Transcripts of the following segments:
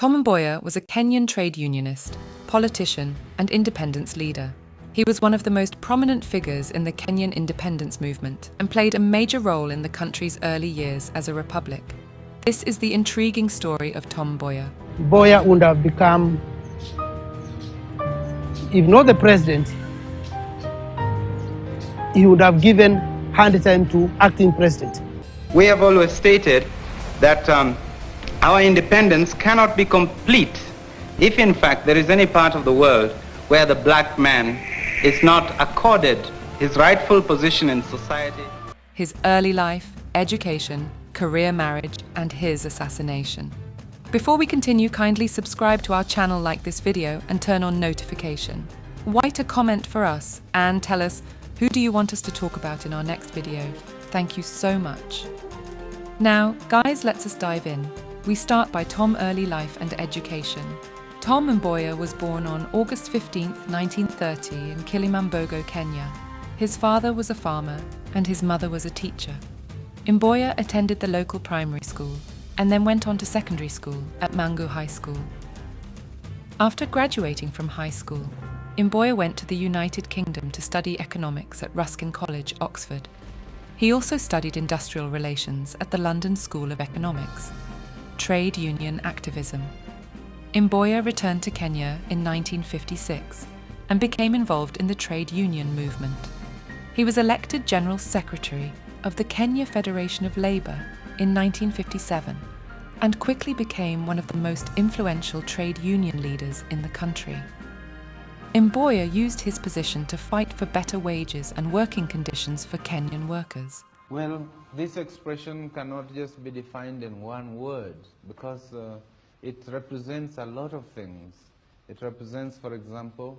Tom Mboya was a Kenyan trade unionist, politician, and independence leader. He was one of the most prominent figures in the Kenyan independence movement and played a major role in the country's early years as a republic. This is the intriguing story of Tom Mboya. Mboya would have become, if not the president, he would have given hand time to acting president. We have always stated that our independence cannot be complete if in fact there is any part of the world where the black man is not accorded his rightful position in society. His early life, education, career, marriage, and his assassination. Before we continue, kindly subscribe to our channel, like this video, and turn on notification. Write a comment for us and tell us who do you want us to talk about in our next video. Thank you so much. Now, guys, let's us dive in. We start by Tom's early life and education. Tom Mboya was born on August 15, 1930 in Kilimambogo, Kenya. His father was a farmer and his mother was a teacher. Mboya attended the local primary school and then went on to secondary school at Mang'u High School. After graduating from high school, Mboya went to the United Kingdom to study economics at Ruskin College, Oxford. He also studied industrial relations at the London School of Economics, trade union activism. Mboya returned to Kenya in 1956 and became involved in the trade union movement. He was elected General Secretary of the Kenya Federation of Labour in 1957 and quickly became one of the most influential trade union leaders in the country. Mboya used his position to fight for better wages and working conditions for Kenyan workers. Well, this expression cannot just be defined in one word because it represents a lot of things. It represents, for example,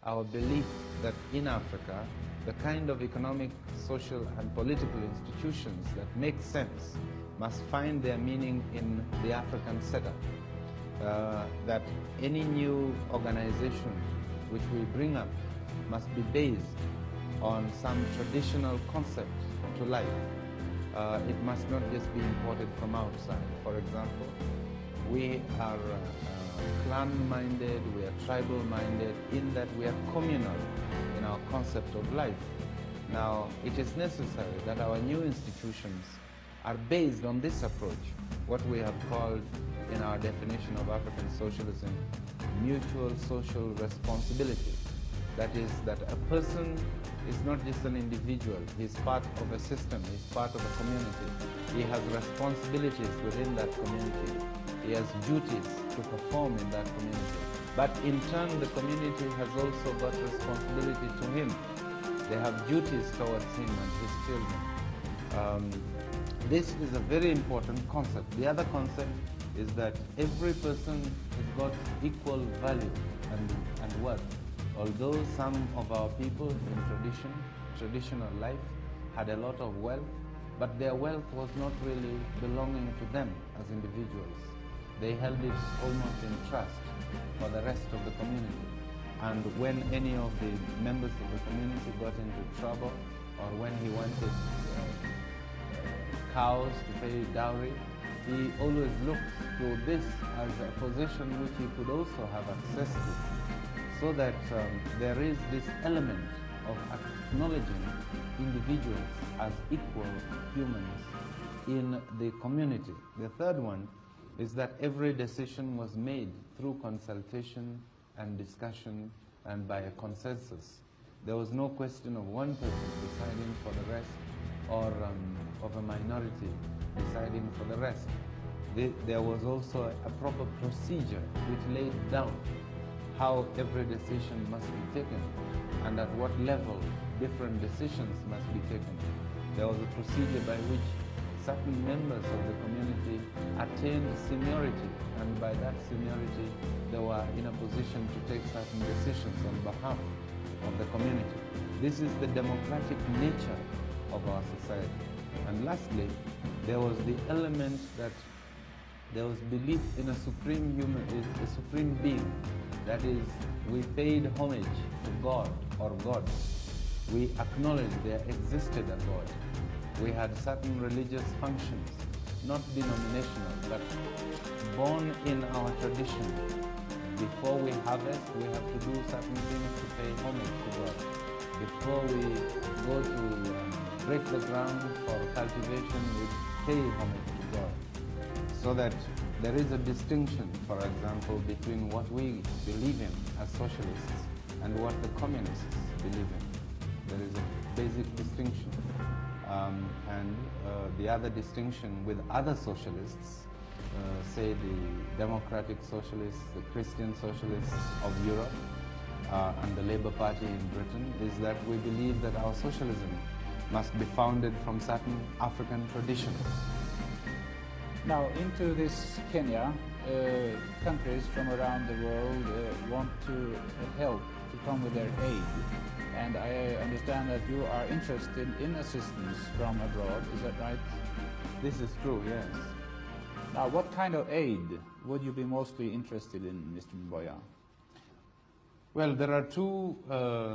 our belief that in Africa, the kind of economic, social, and political institutions that make sense must find their meaning in the African setup. That any new organization which we bring up must be based on some traditional concept to life. It must not just be imported from outside. For example, we are clan-minded, we are tribal-minded, in that we are communal in our concept of life. Now, it is necessary that our new institutions are based on this approach, what we have called in our definition of African socialism, mutual social responsibility. That is, that a person is not just an individual, he's part of a system, he's part of a community. He has responsibilities within that community. He has duties to perform in that community. But in turn, the community has also got responsibility to him. They have duties towards him and his children. This is a very important concept. The other concept is that every person has got equal value and worth. Although some of our people in traditional life had a lot of wealth, but their wealth was not really belonging to them as individuals. They held it almost in trust for the rest of the community. And when any of the members of the community got into trouble, or when he wanted cows to pay dowry, he always looked to this as a position which he could also have access to, so that there is this element of acknowledging individuals as equal humans in the community. The third one is that every decision was made through consultation and discussion and by a consensus. There was no question of one person deciding for the rest, or of a minority deciding for the rest. There was also a proper procedure which laid down how every decision must be taken and at what level different decisions must be taken. There was a procedure by which certain members of the community attained seniority, and by that seniority they were in a position to take certain decisions on behalf of the community. This is the democratic nature of our society. And lastly, there was the element that there was belief in a supreme human, a supreme being. That is, we paid homage to God or gods. We acknowledged there existed a God. We had certain religious functions not denominational, but born in our tradition. Before we harvest, we have to do certain things to pay homage to God. Before we go to break the ground for cultivation, we pay homage to God. So that there is a distinction, for example, between what we believe in as socialists and what the communists believe in. There is a basic distinction. The other distinction with other socialists, say the democratic socialists, the Christian socialists of Europe, and the Labour Party in Britain, is that we believe that our socialism must be founded from certain African traditions. Now, into this Kenya, countries from around the world want to help, to come with their aid. And I understand that you are interested in assistance from abroad, is that right? This is true, yes. Now, what kind of aid would you be mostly interested in, Mr. Mboya? Well, there are two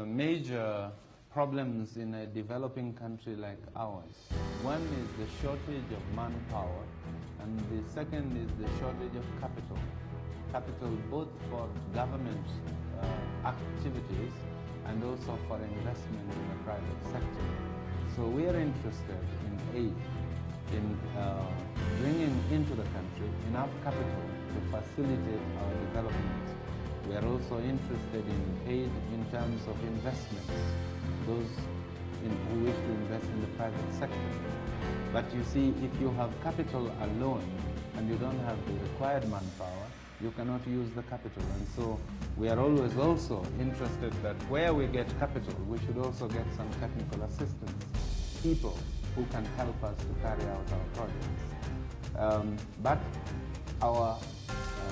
major problems in a developing country like ours. One is the shortage of manpower, and the second is the shortage of capital. Capital both for government activities and also for investment in the private sector. So we are interested in aid, in bringing into the country enough capital to facilitate our development. We are also interested in aid in terms of investments, those who wish to invest in the private sector. But you see, if you have capital alone and you don't have the required manpower, you cannot use the capital. And so we are always also interested that where we get capital, we should also get some technical assistance, people who can help us to carry out our projects. But our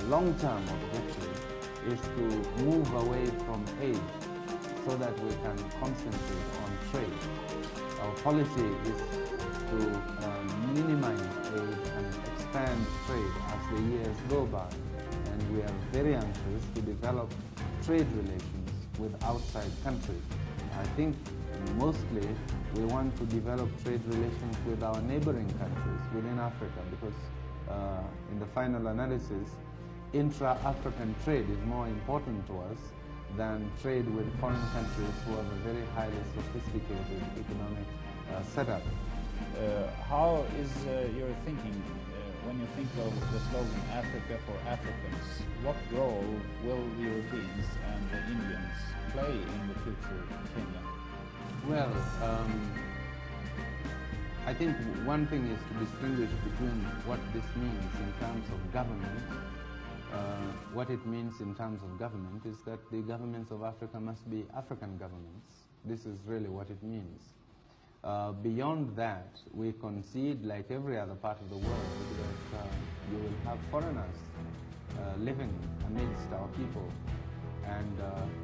long-term objective is to move away from aid so that we can concentrate on trade. Our policy is to minimize aid and expand trade as the years go by. And we are very anxious to develop trade relations with outside countries. I think mostly we want to develop trade relations with our neighboring countries within Africa, because in the final analysis, intra-African trade is more important to us than trade with foreign countries who have a very highly sophisticated economic setup. How is your thinking when you think of the slogan Africa for Africans? What role will the Europeans and the Indians play in the future in Kenya? Well, I think one thing is to distinguish between what this means in terms of government. What it means in terms of government is that the governments of Africa must be African governments. This is really what it means. Beyond that, we concede, like every other part of the world, that you will have foreigners living amidst our people, and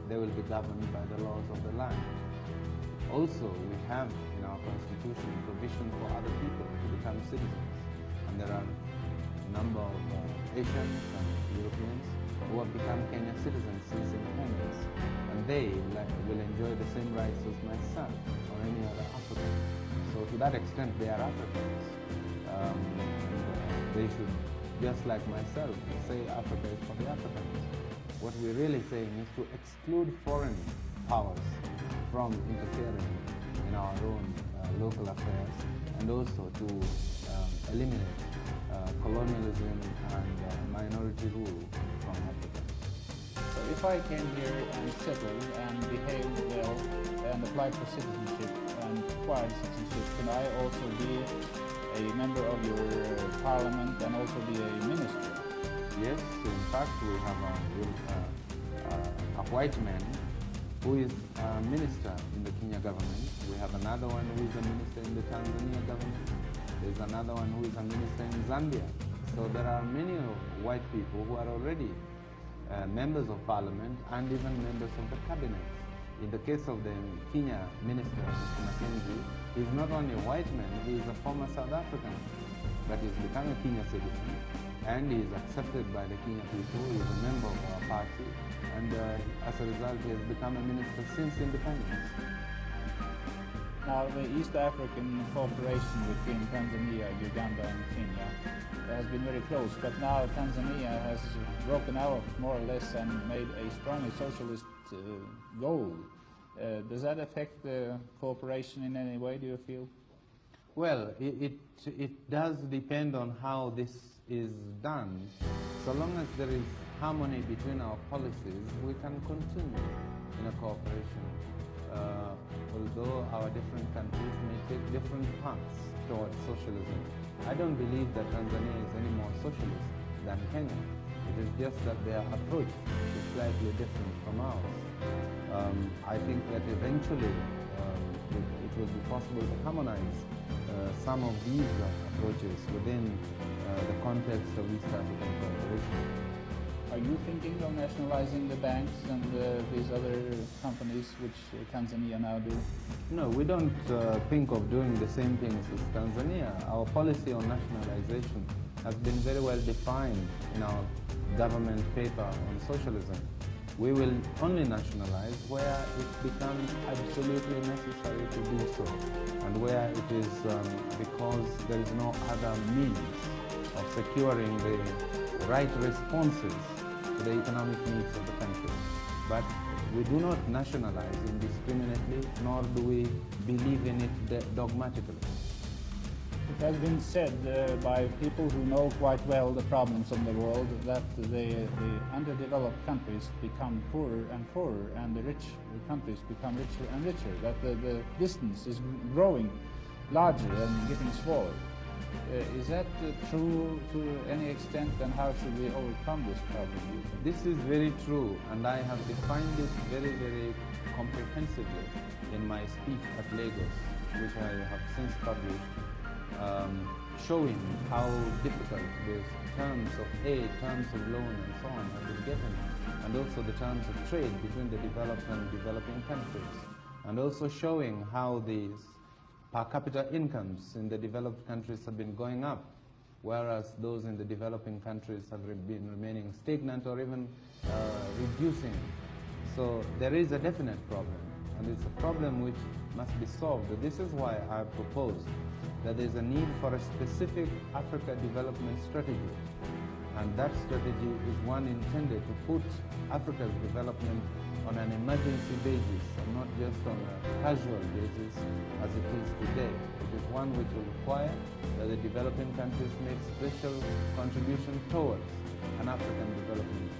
they will be governed by the laws of the land. Also, we have in our constitution provision for other people to become citizens, and there are a number of Asians and Europeans who have become Kenyan citizens since independence, and they will enjoy the same rights as my son or any other African. So to that extent, they are Africans. They should, just like myself, say Africa is for the Africans. What we're really saying is to exclude foreign powers from interfering in our own local affairs, and also to eliminate colonialism and minority rule from Africa. So if I came here and settled and behaved well and applied for citizenship and acquired citizenship, can I also be a member of your parliament and also be a minister? Yes, in fact we have a white man who is a minister in the Kenya government. We have another one who is a minister in the Tanzania government. There's another one who is a minister in Zambia. So there are many white people who are already members of parliament and even members of the cabinet. In the case of the Kenya minister, Mr. Mackenzie, he's not only a white man, he is a former South African, but he's become a Kenya citizen, and he is accepted by the Kenya people. He is a member of our party, and as a result, he has become a minister since independence. Now, the East African cooperation between Tanzania, Uganda and Kenya has been very close, but now Tanzania has broken out more or less and made a strongly socialist goal. Does that affect the cooperation in any way, do you feel? Well, it does depend on how this is done. So long as there is harmony between our policies, we can continue in a cooperation. Although our different countries may take different paths towards socialism, I don't believe that Tanzania is any more socialist than Kenya. It is just that their approach is slightly different from ours. I think that eventually it will be possible to harmonize some of these approaches within the context of East African cooperation. Are you thinking of nationalizing the banks and these other companies which Tanzania now do? No, we don't think of doing the same things as Tanzania. Our policy on nationalization has been very well defined in our government paper on socialism. We will only nationalize where it becomes absolutely necessary to do so, and where it is because there is no other means of securing the right responses to the economic needs of the country. But we do not nationalize indiscriminately, nor do we believe in it dogmatically. It has been said by people who know quite well the problems of the world that the underdeveloped countries become poorer and poorer and the rich countries become richer and richer, that the distance is growing larger and getting smaller. Is that true to any extent, and how should we overcome this problem? This is very true, and I have defined it very, very comprehensively in my speech at Lagos, which I have since published, showing how difficult the terms of aid, terms of loan and so on have been getting, and also the terms of trade between the developed and developing countries, and also showing how these per capita incomes in the developed countries have been going up, whereas those in the developing countries have been remaining stagnant or even reducing. So there is a definite problem, and it's a problem which must be solved. This is why I have proposed that there is a need for a specific Africa development strategy, and that strategy is one intended to put Africa's development on an emergency basis and not just on a casual basis as it is today. It is one which will require that the developing countries make special contribution towards an African development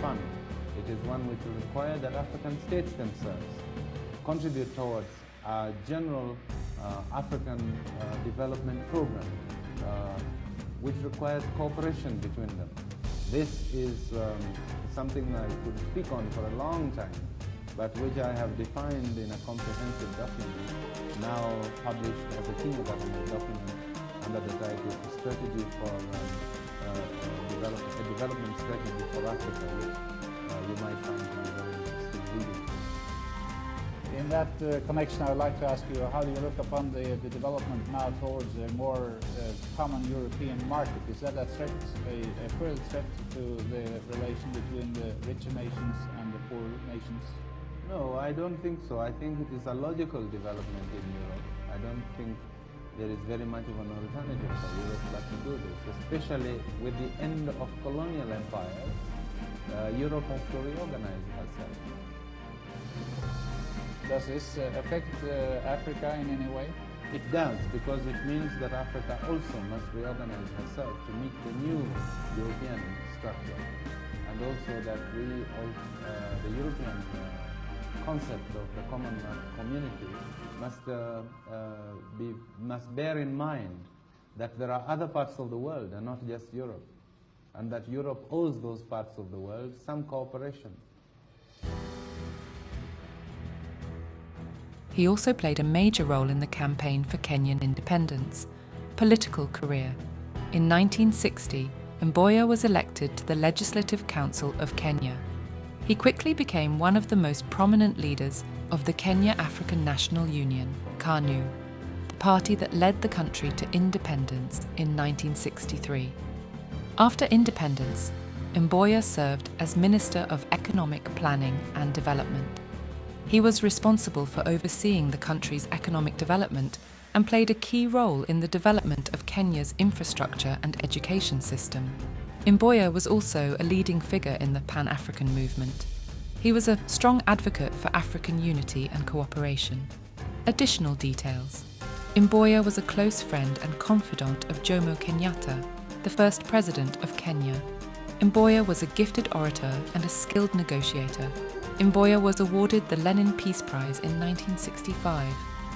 fund. It is one which will require that African states themselves contribute towards a general African development program which requires cooperation between them. This is something I could speak on for a long time, but which I have defined in a comprehensive document, now published as a senior government document under the title Strategy for a Development Strategy for Africa, which you might find to be very interesting reading. In that connection, I would like to ask you, how do you look upon the development now towards a more common European market? Is that a threat, a further threat to the relation between the richer nations and the poorer nations? No, I don't think so. I think it is a logical development in Europe. I don't think there is very much of an alternative for Europe but to do this, especially with the end of colonial empires. Europe has to reorganize herself. Does this affect Africa in any way? It does, because it means that Africa also must reorganize herself to meet the new European structure, and also that the European concept of the common community must bear in mind that there are other parts of the world and not just Europe, and that Europe owes those parts of the world some cooperation. He also played a major role in the campaign for Kenyan independence. Political career. In 1960, Mboya was elected to the Legislative Council of Kenya. He quickly became one of the most prominent leaders of the Kenya African National Union, KANU, the party that led the country to independence in 1963. After independence, Mboya served as Minister of Economic Planning and Development. He was responsible for overseeing the country's economic development and played a key role in the development of Kenya's infrastructure and education system. Mboya was also a leading figure in the Pan-African movement. He was a strong advocate for African unity and cooperation. Additional details. Mboya was a close friend and confidant of Jomo Kenyatta, the first president of Kenya. Mboya was a gifted orator and a skilled negotiator. Mboya was awarded the Lenin Peace Prize in 1965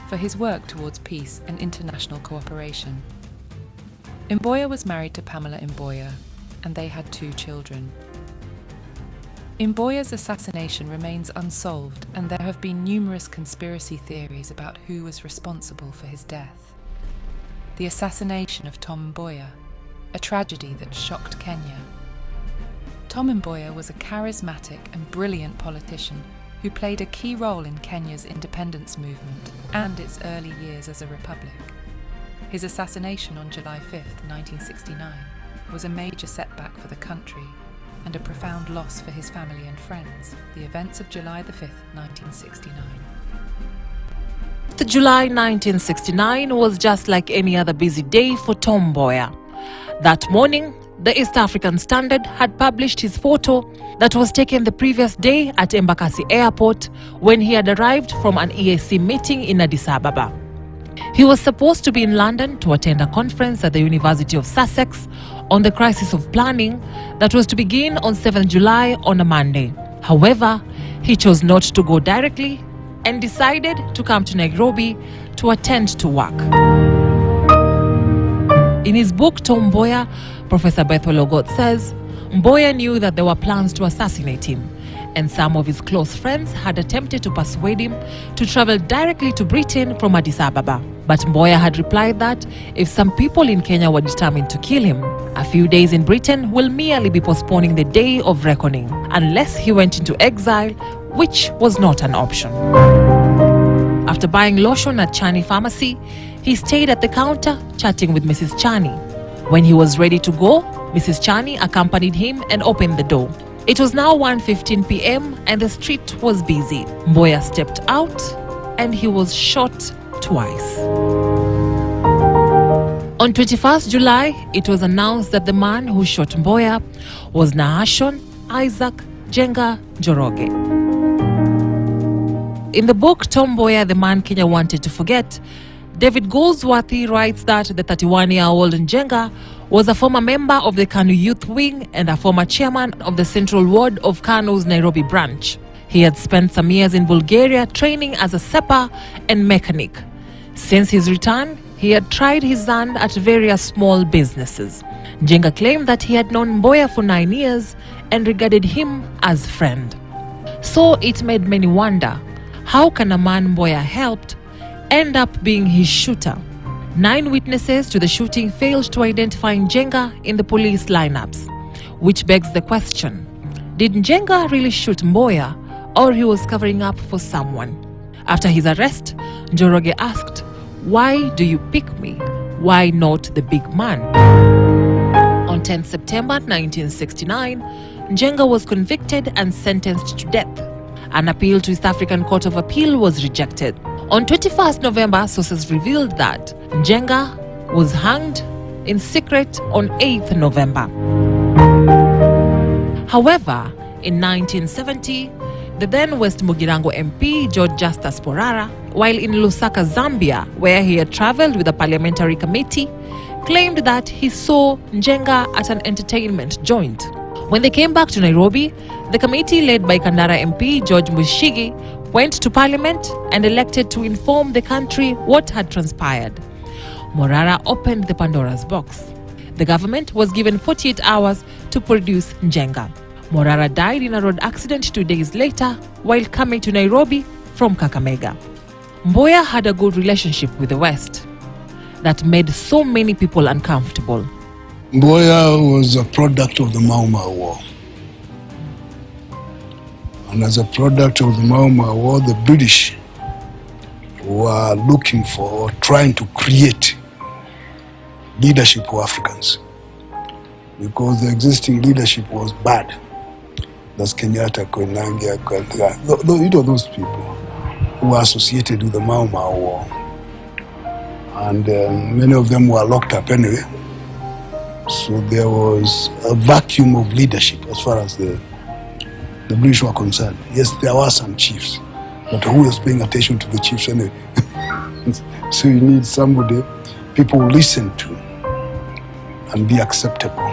for his work towards peace and international cooperation. Mboya was married to Pamela Mboya, and they had 2 children. Mboya's assassination remains unsolved, and there have been numerous conspiracy theories about who was responsible for his death. The assassination of Tom Mboya, a tragedy that shocked Kenya. Tom Mboya was a charismatic and brilliant politician who played a key role in Kenya's independence movement and its early years as a republic. His assassination on July 5, 1969, was a major setback for the country and a profound loss for his family and friends. The events of July 5, 1969. The July 1969 was just like any other busy day for Tom Mboya. That morning, the East African Standard had published his photo that was taken the previous day at Embakasi Airport when he had arrived from an EAC meeting in Addis Ababa. He was supposed to be in London to attend a conference at the University of Sussex on the crisis of planning that was to begin on 7th July on a Monday. However, he chose not to go directly and decided to come to Nairobi to attend to work. In his book, Tom Mboya, Professor Bethel Ogot says, Mboya knew that there were plans to assassinate him, and some of his close friends had attempted to persuade him to travel directly to Britain from Addis Ababa. But Mboya had replied that if some people in Kenya were determined to kill him, a few days in Britain will merely be postponing the day of reckoning, unless he went into exile, which was not an option. After buying lotion at Chani Pharmacy, he stayed at the counter chatting with Mrs. Chani. When he was ready to go, Mrs. Chani accompanied him and opened the door. It was now 1:15 p.m. and the street was busy. Mboya stepped out and he was shot twice. On 21st July, it was announced that the man who shot Mboya was Nahashon Isaac Jenga Njoroge. In the book Tom Mboya, The Man Kenya Wanted to Forget, David Goldsworthy writes that the 31-year-old Njenga was a former member of the KANU Youth Wing and a former chairman of the Central Ward of KANU's Nairobi branch. He had spent some years in Bulgaria training as a sepper and mechanic. Since his return, he had tried his hand at various small businesses. Njenga claimed that he had known Mboya for 9 years and regarded him as friend. So it made many wonder, how can a man Mboya helped end up being his shooter? 9 witnesses to the shooting failed to identify Njenga in the police lineups, which begs the question, did Njenga really shoot Mboya, or he was covering up for someone? After his arrest, Njoroge asked, "Why do you pick me? Why not the big man?" On 10 September 1969, Njenga was convicted and sentenced to death. An appeal to East African Court of Appeal was rejected. On 21st November, sources revealed that Njenga was hanged in secret on 8th November. However, in 1970, the then West Mugirango MP, George Justus Porara, while in Lusaka, Zambia, where he had traveled with a parliamentary committee, claimed that he saw Njenga at an entertainment joint. When they came back to Nairobi, the committee led by Kandara MP George Mushigi went to Parliament and elected to inform the country what had transpired. Morara opened the Pandora's box. The government was given 48 hours to produce Njenga. Morara died in a road accident 2 days later while coming to Nairobi from Kakamega. Mboya had a good relationship with the West that made so many people uncomfortable. Mboya was a product of the Mau Mau War. And as a product of the Mau Mau War, the British were looking for, trying to create leadership for Africans, because the existing leadership was bad. That's Kenyatta, Koinange, those people. who were associated with the Mau Mau War. And many of them were locked up anyway. So there was a vacuum of leadership as far as the British were concerned. Yes, there were some chiefs, but who was paying attention to the chiefs anyway? So you need somebody people listen to and be acceptable.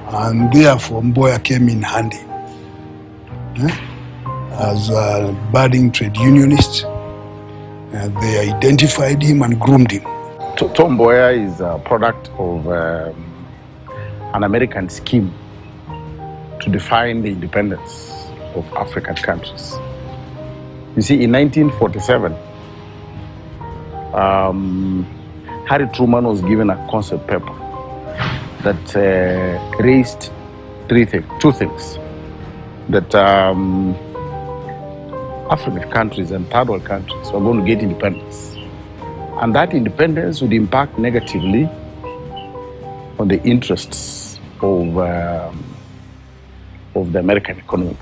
And therefore Mboya came in handy as a budding trade unionist. They identified him and groomed him. Tom Mboya is a product of an American scheme to define the independence of African countries. You see, in 1947, Harry Truman was given a concept paper that raised two things. That African countries and third world countries were going to get independence. And that independence would impact negatively on the interests of the American economy.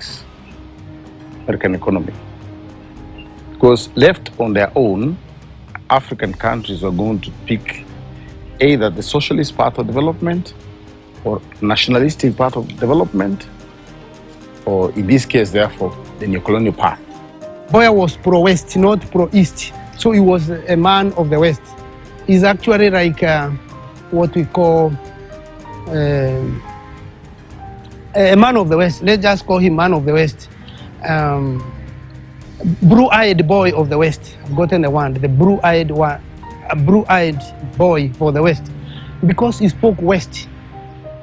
Because left on their own, African countries were going to pick either the socialist path of development or nationalistic path of development, or in this case, therefore, the neocolonial path. Mboya was pro-West, not pro-East. So he was a man of the West. He's actually like what we call a man of the West. Let's just call him man of the West. Blue-eyed boy of the West. I've gotten the one, the blue-eyed one, a blue-eyed boy for the West. Because he spoke West.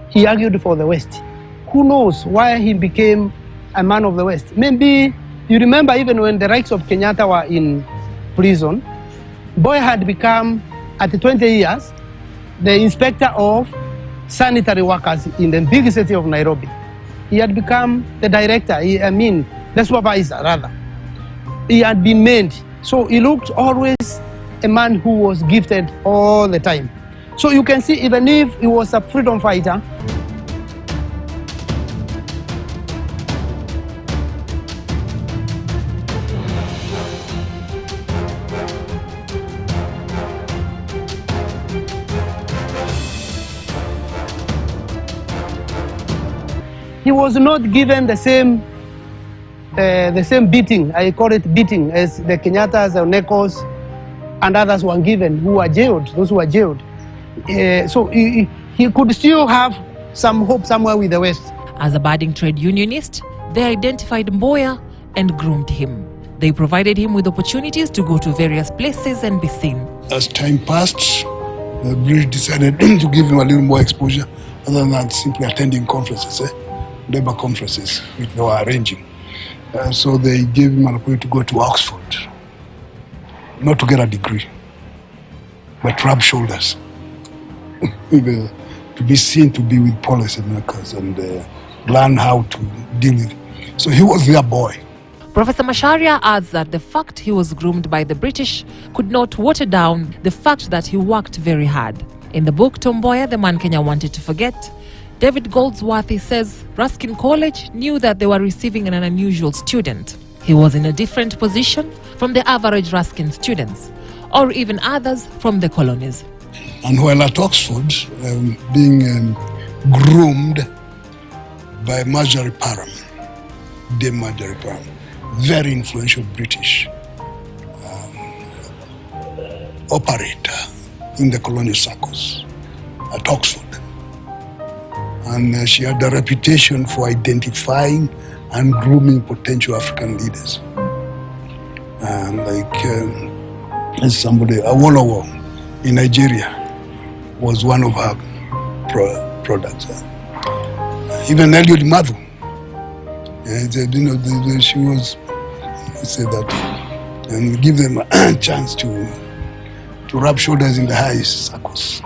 He argued for the West. Who knows why he became a man of the West? Maybe you remember even when the rights of Kenyatta were in prison, Mboya had become, at 20 years, the inspector of sanitary workers in the big city of Nairobi. He had become the director, the supervisor rather. He had been made. So he looked always a man who was gifted all the time. So you can see, even if he was a freedom fighter, he was not given the same beating, I call it beating, as the Kenyattas, the Onekos, and others were given, who were jailed, those who were jailed. So he could still have some hope somewhere with the West. As a budding trade unionist, they identified Mboya and groomed him. They provided him with opportunities to go to various places and be seen. As time passed, the British decided to give him a little more exposure, other than simply attending conferences, labor conferences, which they were arranging. So they gave him an opportunity to go to Oxford, not to get a degree, but rub shoulders, to be seen to be with policymakers and learn how to deal with it. So he was their boy. Professor Macharia adds that the fact he was groomed by the British could not water down the fact that he worked very hard. In the book Tom Mboya, The Man Kenya Wanted to Forget, David Goldsworthy says Ruskin College knew that they were receiving an unusual student. He was in a different position from the average Ruskin students, or even others from the colonies. And while at Oxford, being groomed by Marjorie Parham, Dame Marjorie Parham, very influential British operator in the colonial circles at Oxford. And she had a reputation for identifying and grooming potential African leaders. Like somebody, Awolowo in Nigeria was one of her products. Even Eliud Madu, she was, say that, and give them a chance to rub shoulders in the high circles.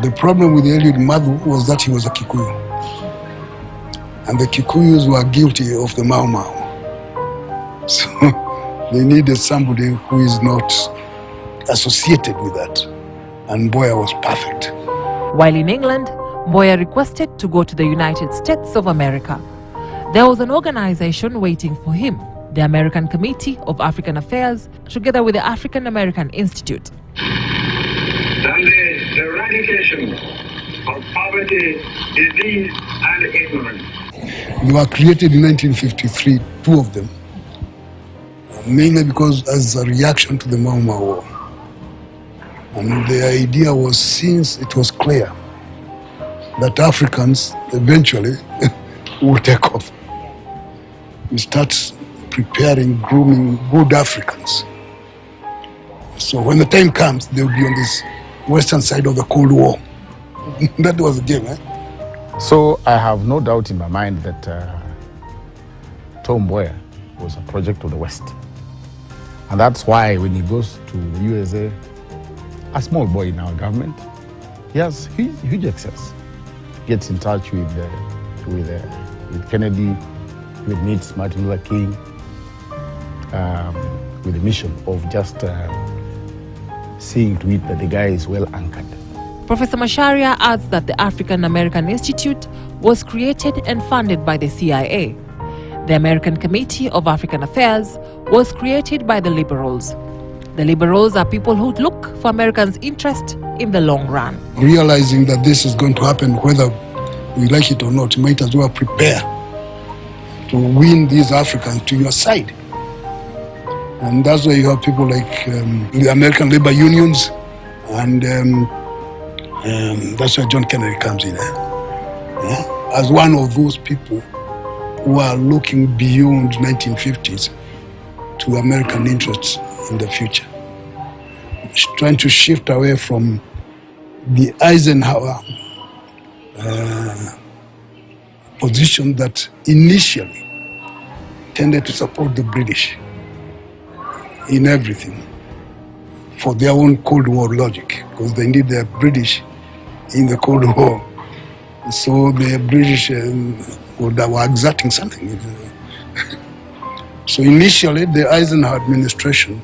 The problem with Eliud Madu was that he was a Kikuyu. And the Kikuyus were guilty of the Mau Mau. So they needed somebody who is not associated with that. And Mboya was perfect. While in England, Mboya requested to go to the United States of America. There was an organization waiting for him. the American Committee of African Affairs, together with the African American Institute. Than the eradication of poverty, disease, and ignorance. They were created in 1953, two of them, mainly because as a reaction to the Mang'u War. And the idea was, since it was clear that Africans eventually would take off, we start preparing, grooming good Africans. So when the time comes, they'll be on this western side of the Cold War. That was the game, eh? So I have no doubt in my mind that Mboya was a project of the West. And that's why when he goes to the USA, a small boy in our government, he has huge access. Gets in touch with Kennedy, with meets Martin Luther King, with the mission of just seeing to it that the guy is well anchored. Professor Macharia adds that the African American Institute was created and funded by the CIA. The American Committee of African Affairs was created by the liberals. The liberals are people who look for Americans' interest in the long run. Realizing that this is going to happen, whether we like it or not, you might as well prepare to win these Africans to your side. And that's why you have people like the American labor unions, and that's where John Kennedy comes in, as one of those people who are looking beyond 1950s to American interests in the future. Trying to shift away from the Eisenhower position that initially tended to support the British in everything for their own Cold War logic, because they need the British in the Cold War. So the British were exerting something. So initially, the Eisenhower administration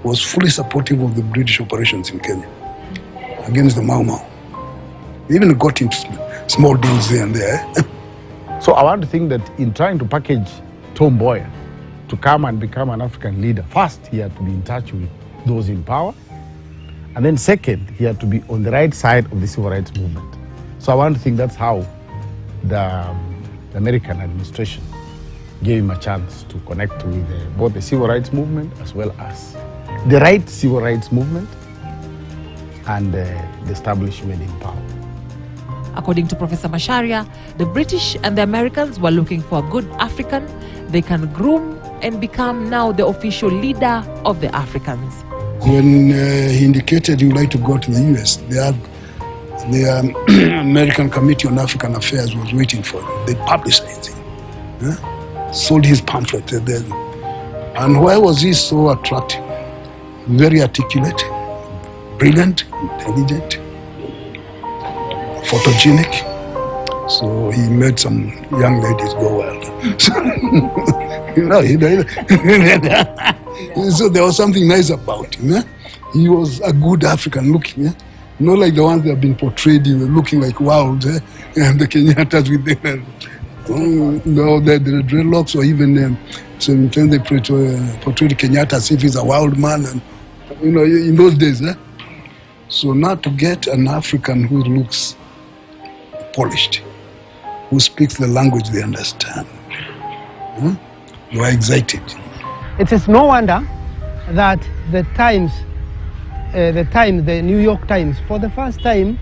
was fully supportive of the British operations in Kenya against the Mau. They even got into small deals there and there. So I want to think that in trying to package Mboya to come and become an African leader, first he had to be in touch with those in power, and then second, he had to be on the right side of the civil rights movement. So I want to think that's how the American administration gave him a chance to connect with both the civil rights movement as well as the right civil rights movement and the establishment in power. According to Professor Macharia, the British and the Americans were looking for a good African they can groom and become now the official leader of the Africans. When he indicated he would like to go to the US, the American Committee on African Affairs was waiting for him. They publicized him, sold his pamphlet then. And why was he so attractive? Very articulate, brilliant, intelligent, photogenic. So he made some young ladies go wild. So there was something nice about him. He was a good African looking. Not like the ones that have been portrayed looking like wild. And the Kenyattas with the dreadlocks, or even sometimes they portrayed Kenyatta as if he's a wild man. And in those days. So now to get an African who looks polished, who speaks the language they understand, they were excited. It is no wonder that the New York Times, for the first time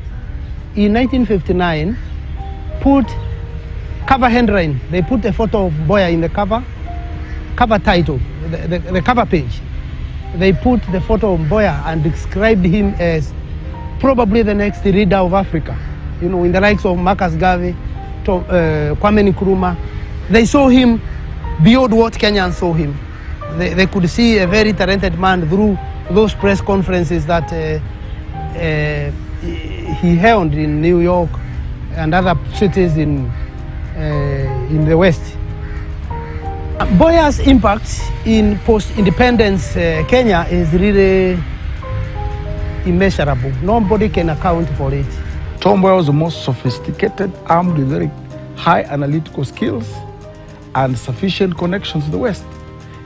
in 1959, put cover headline. They put a photo of Mboya in the cover title, the cover page. They put the photo of Mboya and described him as probably the next leader of Africa. In the likes of Marcus Garvey, Kwame Nkrumah. They saw him beyond what Kenyans saw him. They could see a very talented man through those press conferences that he held in New York and other cities in the West. Mboya's impact in post-independence Kenya is really immeasurable. Nobody can account for it. Mboya was the most sophisticated, armed with very high analytical skills and sufficient connections to the West.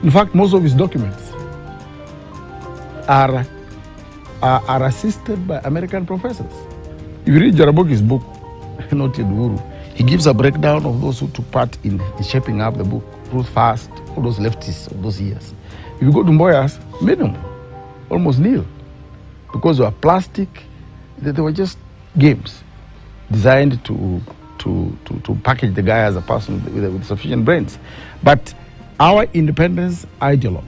In fact, most of his documents are assisted by American professors. If you read Jaramogi's book, Not Yet Uhuru, he gives a breakdown of those who took part in shaping up the book. Ruth First, all those leftists of those years. If you go to Mboya's, minimum, almost nil, because they were plastic. They were just games designed to package the guy as a person with sufficient brains. But our independence ideologue,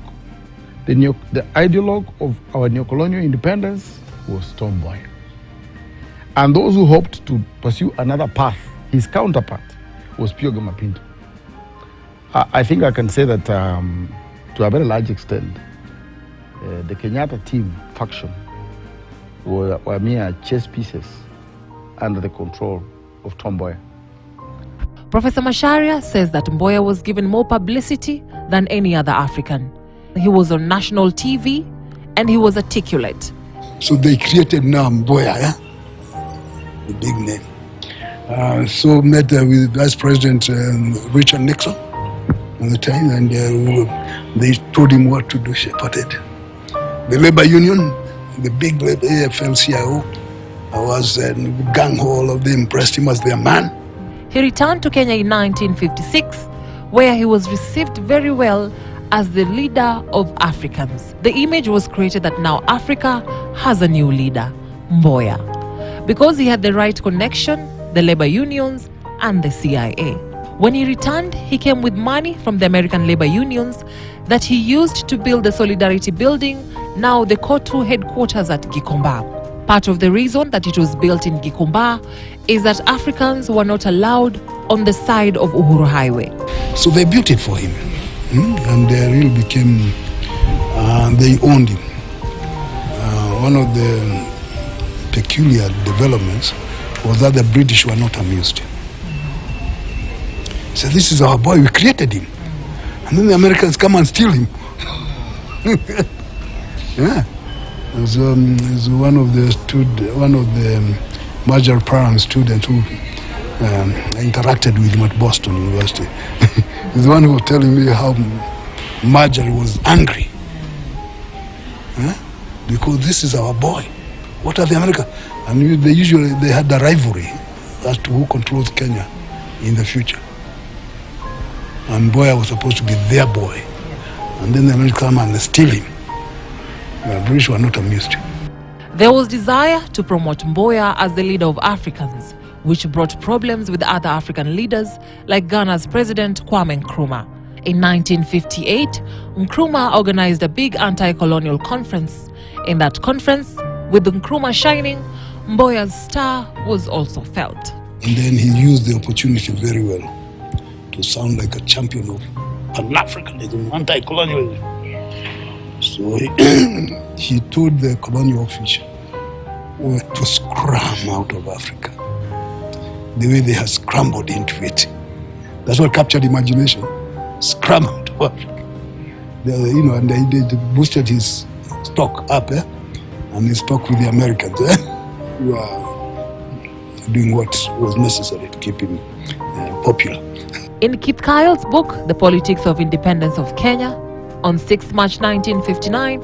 the ideologue of our neocolonial independence was Tom Mboya. And those who hoped to pursue another path, his counterpart, was Pio Gamapinto. I think I can say that to a very large extent, the Kenyatta team faction were mere chess pieces under the control of Tom Mboya. Professor Macharia says that Mboya was given more publicity than any other African. He was on national TV and he was articulate. So they created now Mboya, a big name. So met with Vice President Richard Nixon at the time, and they told him what to do, shepherded. The labor union, the big labor AFL-CIO, was gung-ho, all of them impressed him as their man. He returned to Kenya in 1956, where he was received very well as the leader of Africans. The image was created that now Africa has a new leader, Mboya, because he had the right connection, the labor unions, and the CIA. When he returned, he came with money from the American labor unions that he used to build the Solidarity Building, now the COTU headquarters at Gikomba. Part of the reason that it was built in Gikomba is that Africans were not allowed on the side of Uhuru Highway. So they built it for him, and they really became, they owned him. One of the peculiar developments was that the British were not amused. So this is our boy, we created him. And then the Americans come and steal him. Yeah. As one of the Major Parham students who interacted with him at Boston University. He's the one who was telling me how Marjorie was angry. Because this is our boy. What are the Americans? And they had the rivalry as to who controls Kenya in the future. And Mboya was supposed to be their boy. And then the Americans come and steal him. The British were not amused. There was desire to promote Mboya as the leader of Africans, which brought problems with other African leaders like Ghana's President Kwame Nkrumah. In 1958, Nkrumah organized a big anti-colonial conference. In that conference, with Nkrumah shining, Mboya's star was also felt. And then he used the opportunity very well to sound like a champion of Pan-Africanism, anti-colonialism. So he told the colonial official to scram out of Africa, the way they had scrambled into it. That's what captured imagination. Scram out of Africa. And they boosted his stock up, and his stock with the Americans, who are doing what was necessary to keep him popular. In Kip Kyle's book, The Politics of Independence of Kenya, on 6 March 1959,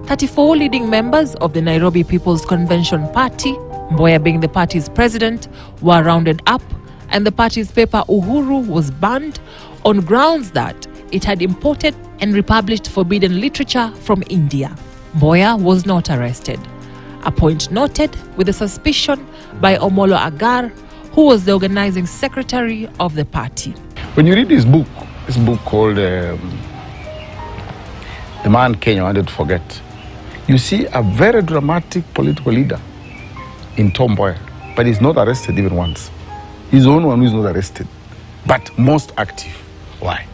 34 leading members of the Nairobi People's Convention Party, Mboya being the party's president, were rounded up, and the party's paper Uhuru was banned on grounds that it had imported and republished forbidden literature from India. Mboya was not arrested, a point noted with a suspicion by Omolo Agar, who was the organizing secretary of the party. When you read this book called The Man Kenya Wanted to Forget, you see a very dramatic political leader in Tom Mboya, but he's not arrested even once. He's the only one who's not arrested, but most active. Why?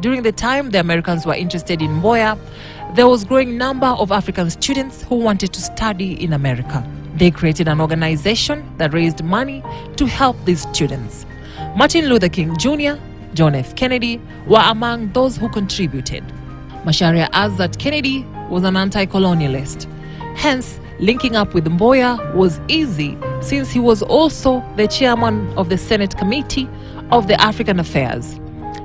During the time the Americans were interested in Mboya, there was a growing number of African students who wanted to study in America. They created an organization that raised money to help these students. Martin Luther King Jr., John F. Kennedy were among those who contributed. Macharia adds that Kennedy was an anti-colonialist. Hence, linking up with Mboya was easy since he was also the chairman of the Senate Committee of the African Affairs.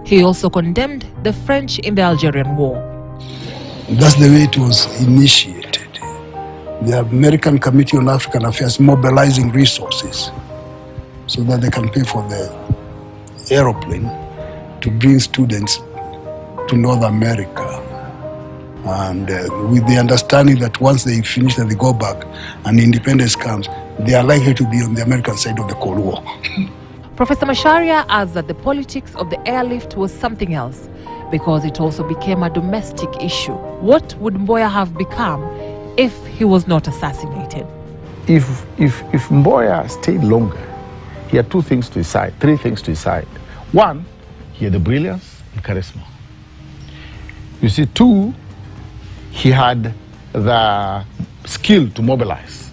He also condemned the French in the Algerian War. That's the way it was initiated. The American Committee on African Affairs mobilizing resources so that they can pay for the aeroplane to bring students to North America. And with the understanding that once they finish and they go back and independence comes, they are likely to be on the American side of the Cold War. Professor Macharia adds that the politics of the airlift was something else because it also became a domestic issue. What would Mboya have become if he was not assassinated? If Mboya stayed longer, he had three things to decide. One, he had the brilliance and charisma. You see, two, he had the skill to mobilize.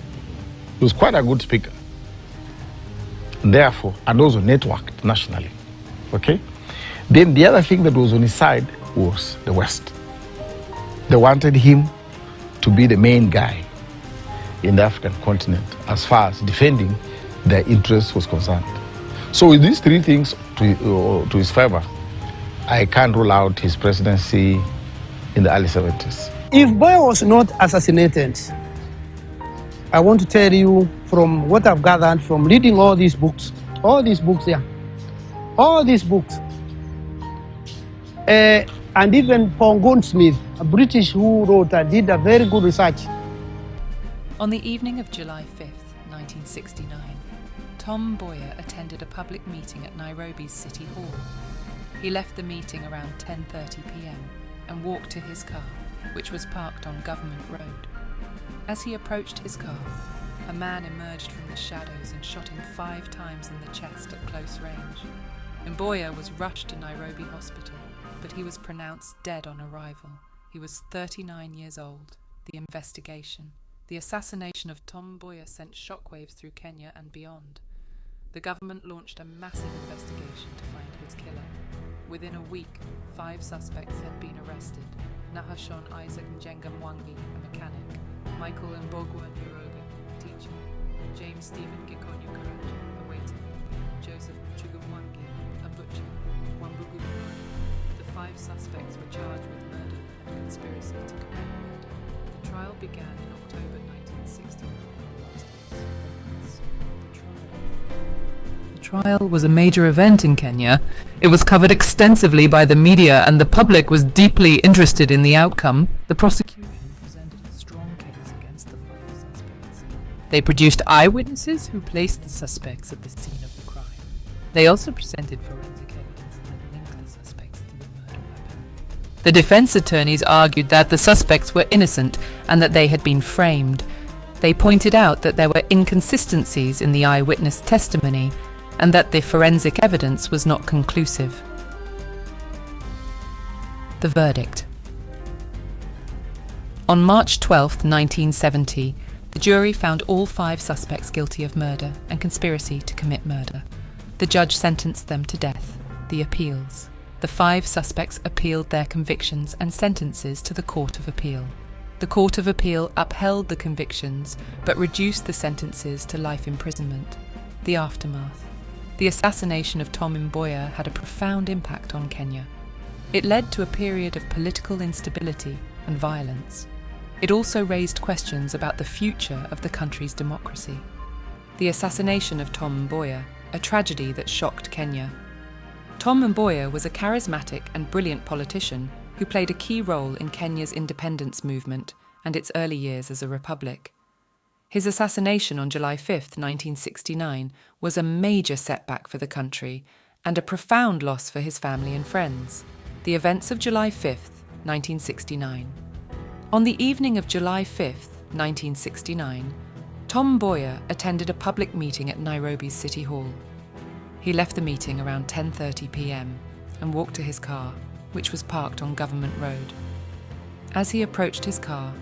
He was quite a good speaker. Therefore, and also networked nationally. Okay? Then the other thing that was on his side was the West. They wanted him to be the main guy in the African continent as far as defending their interests was concerned. So with these three things to his favor, I can't rule out his presidency in the early 70s. If Mboya was not assassinated, I want to tell you from what I've gathered from reading all these books here, and even Paul Goldsmith, a British who did a very good research. On the evening of July 5th, 1969, Tom Mboya attended a public meeting at Nairobi's City Hall. He left the meeting around 10:30 p.m. and walked to his car, which was parked on Government Road. As he approached his car, a man emerged from the shadows and shot him 5 times in the chest at close range. Mboya was rushed to Nairobi Hospital, but he was pronounced dead on arrival. He was 39 years old. The investigation. The assassination of Tom Mboya sent shockwaves through Kenya and beyond. The government launched a massive investigation to find his killer. Within a week, 5 suspects had been arrested. Nahashon Isaac Njenga Mwangi, a mechanic. Michael Mbogo Njiroga, a teacher. James Stephen Gikonyo Karanja, a waiter. Joseph Mchuga Mwangi, a butcher. Wambugu Mwangi. The 5 suspects were charged with murder and conspiracy to commit murder. The trial began in October 1969 and lasted 7 months. The trial was a major event in Kenya. It was covered extensively by the media and the public was deeply interested in the outcome. The prosecution presented a strong case against the 5 suspects. They produced eyewitnesses who placed the suspects at the scene of the crime. They also presented forensic evidence that linked the suspects to the murder weapon. The defense attorneys argued that the suspects were innocent and that they had been framed. They pointed out that there were inconsistencies in the eyewitness testimony and that the forensic evidence was not conclusive. The verdict. On March 12, 1970, the jury found all 5 suspects guilty of murder and conspiracy to commit murder. The judge sentenced them to death. The appeals. The 5 suspects appealed their convictions and sentences to the Court of Appeal. The Court of Appeal upheld the convictions but reduced the sentences to life imprisonment. The aftermath. The assassination of Tom Mboya had a profound impact on Kenya. It led to a period of political instability and violence. It also raised questions about the future of the country's democracy. The assassination of Tom Mboya, a tragedy that shocked Kenya. Tom Mboya was a charismatic and brilliant politician who played a key role in Kenya's independence movement and its early years as a republic. His assassination on July 5, 1969, was a major setback for the country and a profound loss for his family and friends. The events of July 5, 1969. On the evening of July 5, 1969, Tom Mboya attended a public meeting at Nairobi's City Hall. He left the meeting around 10:30 p.m. and walked to his car, which was parked on Government Road. As he approached his car,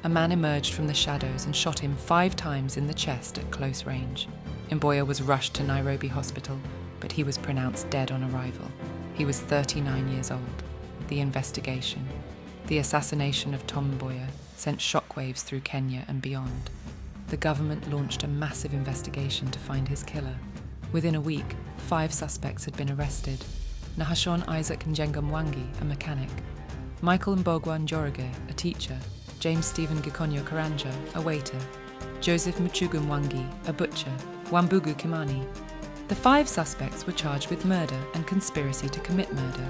a man emerged from the shadows and shot him 5 times in the chest at close range. Mboya was rushed to Nairobi Hospital, but he was pronounced dead on arrival. He was 39 years old. The investigation. The assassination of Tom Mboya sent shockwaves through Kenya and beyond. The government launched a massive investigation to find his killer. Within a week, 5 suspects had been arrested. Nahashon Isaac Njenga Mwangi, a mechanic, Michael Mbogwa Njoroge, a teacher, James Stephen Gikonyo Karanja, a waiter, Joseph Muchugu Mwangi, a butcher, Wambugu Kimani. The 5 suspects were charged with murder and conspiracy to commit murder.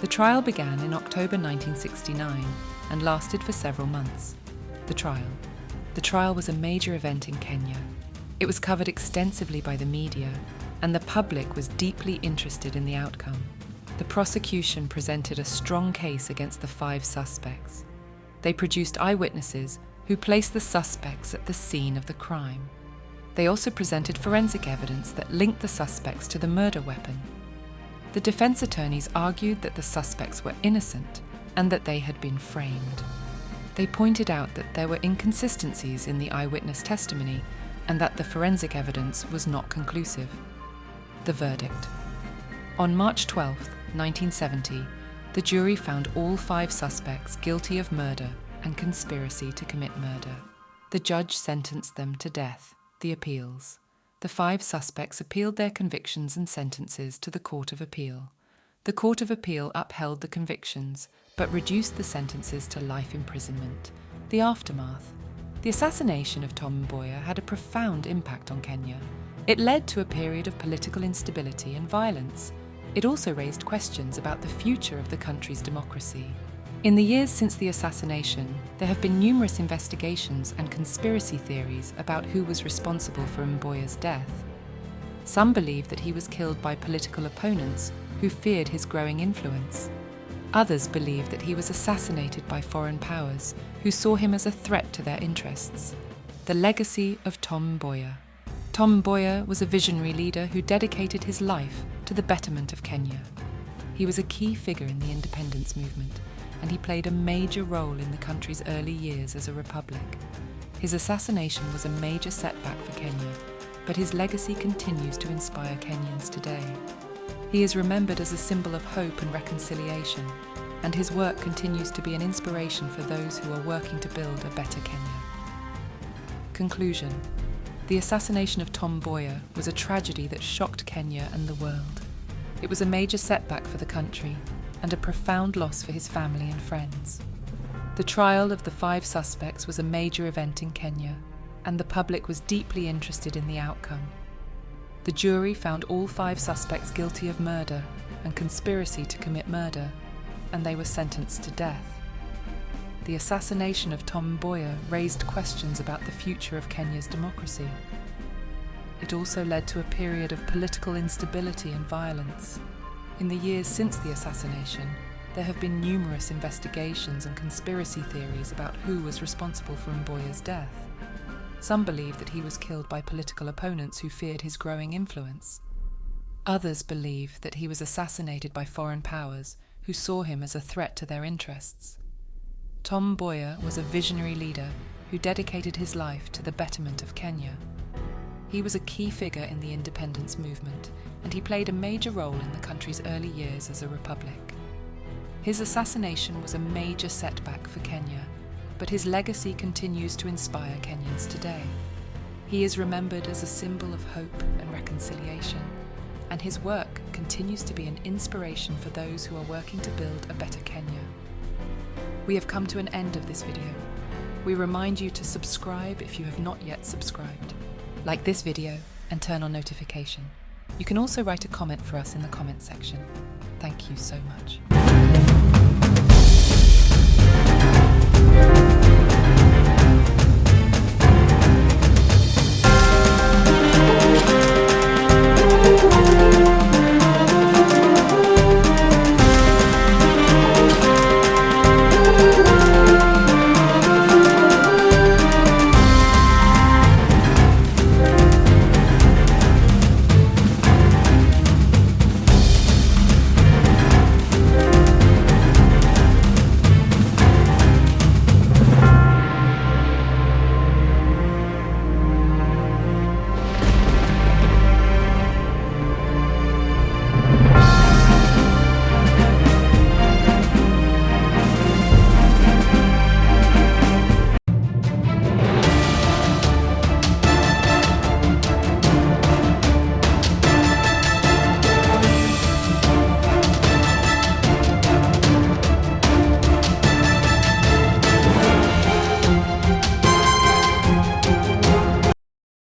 The trial began in October 1969 and lasted for several months. The trial was a major event in Kenya. It was covered extensively by the media, and the public was deeply interested in the outcome. The prosecution presented a strong case against the 5 suspects. They produced eyewitnesses who placed the suspects at the scene of the crime. They also presented forensic evidence that linked the suspects to the murder weapon. The defense attorneys argued that the suspects were innocent and that they had been framed. They pointed out that there were inconsistencies in the eyewitness testimony and that the forensic evidence was not conclusive. The verdict. On March 12, 1970, the jury found all 5 suspects guilty of murder and conspiracy to commit murder. The judge sentenced them to death. The appeals. The 5 suspects appealed their convictions and sentences to the Court of Appeal. The Court of Appeal upheld the convictions, but reduced the sentences to life imprisonment. The aftermath. The assassination of Tom Mboya had a profound impact on Kenya. It led to a period of political instability and violence. It also raised questions about the future of the country's democracy. In the years since the assassination, there have been numerous investigations and conspiracy theories about who was responsible for Mboya's death. Some believe that he was killed by political opponents who feared his growing influence. Others believe that he was assassinated by foreign powers who saw him as a threat to their interests. The legacy of Tom Mboya. Tom Mboya was a visionary leader who dedicated his life to the betterment of Kenya. He was a key figure in the independence movement, and he played a major role in the country's early years as a republic. His assassination was a major setback for Kenya, but his legacy continues to inspire Kenyans today. He is remembered as a symbol of hope and reconciliation, and his work continues to be an inspiration for those who are working to build a better Kenya. Conclusion. The assassination of Tom Mboya was a tragedy that shocked Kenya and the world. It was a major setback for the country and a profound loss for his family and friends. The trial of the 5 suspects was a major event in Kenya, and the public was deeply interested in the outcome. The jury found all 5 suspects guilty of murder and conspiracy to commit murder, and they were sentenced to death. The assassination of Tom Mboya raised questions about the future of Kenya's democracy. It also led to a period of political instability and violence. In the years since the assassination, there have been numerous investigations and conspiracy theories about who was responsible for Mboya's death. Some believe that he was killed by political opponents who feared his growing influence. Others believe that he was assassinated by foreign powers who saw him as a threat to their interests. Tom Mboya was a visionary leader who dedicated his life to the betterment of Kenya. He was a key figure in the independence movement, and he played a major role in the country's early years as a republic. His assassination was a major setback for Kenya, but his legacy continues to inspire Kenyans today. He is remembered as a symbol of hope and reconciliation, and his work continues to be an inspiration for those who are working to build a better Kenya. We have come to an end of this video. We remind you to subscribe if you have not yet subscribed. Like this video and turn on notification. You can also write a comment for us in the comment section. Thank you so much.